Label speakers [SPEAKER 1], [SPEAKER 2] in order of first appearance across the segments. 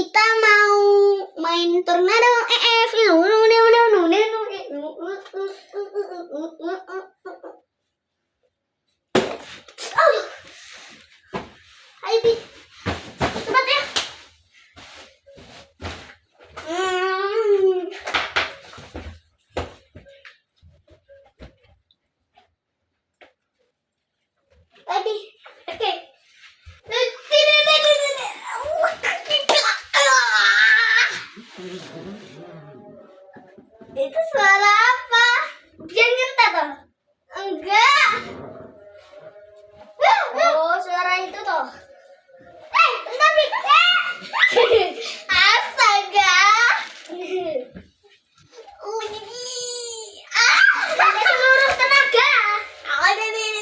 [SPEAKER 1] kita mau main tornado EF. Ayo Bi, cepat ya. Tadi, oke. Itu suara apa? Jangan ngentot toh? Enggak. Oh, suara itu toh. Tapi astaga. Pakai seluruh tenaga. Ini.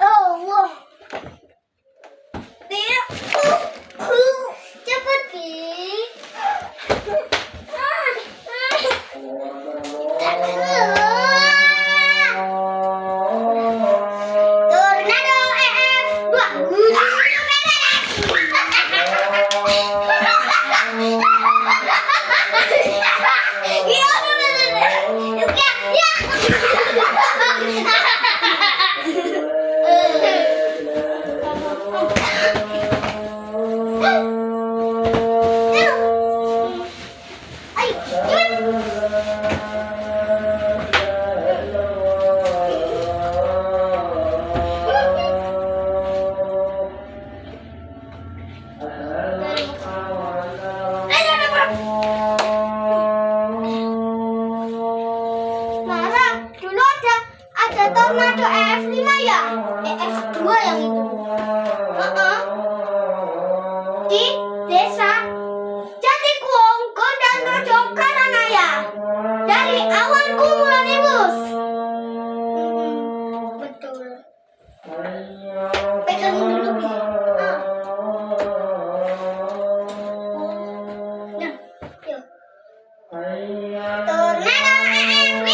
[SPEAKER 1] Allah. Cepet Ki. Tornado EF 5 ya? F2 yang itu. Di desa Jatikungko dan Rojo Karanaya. Dari awan cumulonimbus. Betul. Pegang dulu Bi. Nah, yuk. Tornado EF5.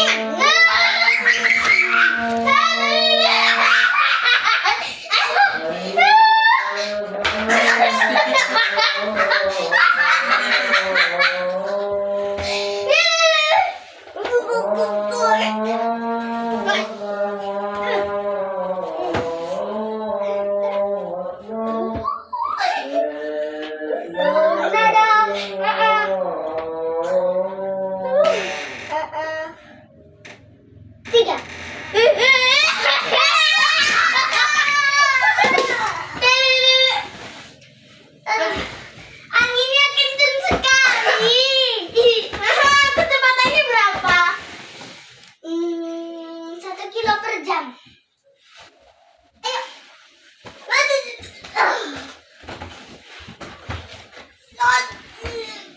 [SPEAKER 1] Tiga. Anginnya kenceng sekali. Kecepatannya berapa? 1 kilo per jam. Ayo.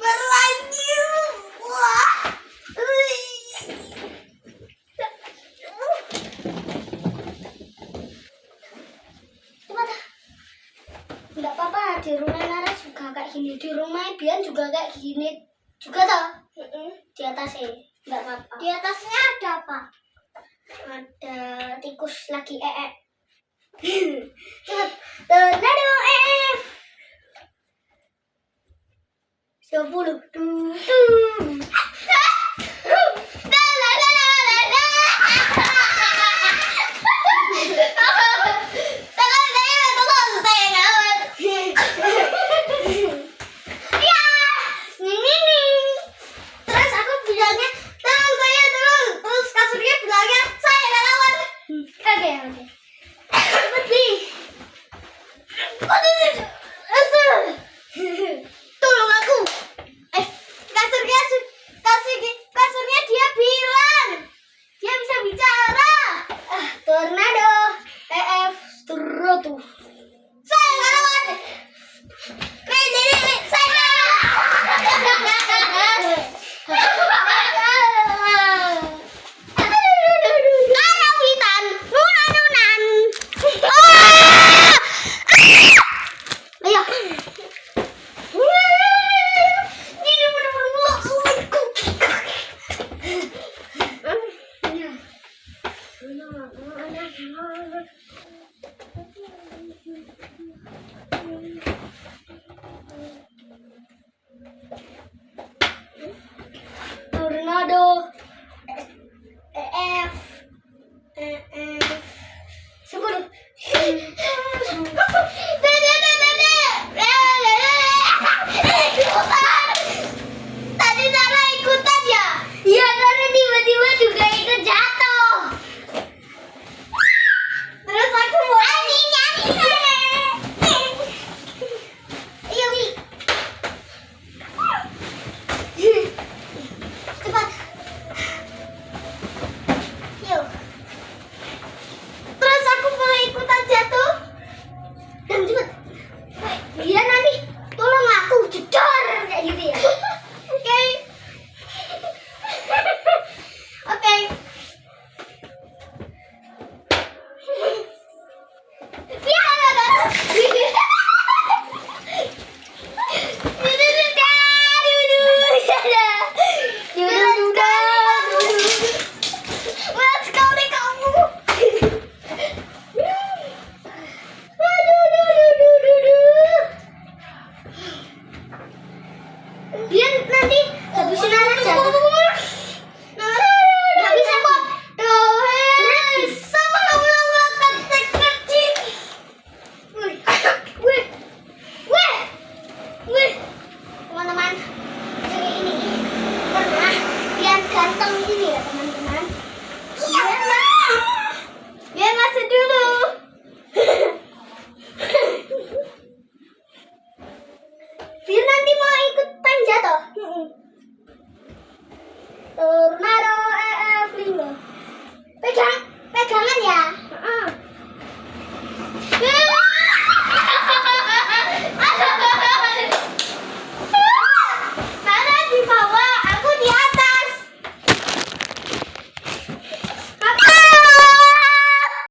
[SPEAKER 1] Berlanjut. Wah. Enggak apa-apa, di rumah Nara juga kayak gini, di rumah Bian juga kayak gini juga toh. Di atasnya enggak apa-apa. Di atasnya ada apa? Ada tikus lagi Cepet. Tornado EF 10. Tolong aku. Kasurnya dia bilang dia bisa bicara. Tornado EF 100.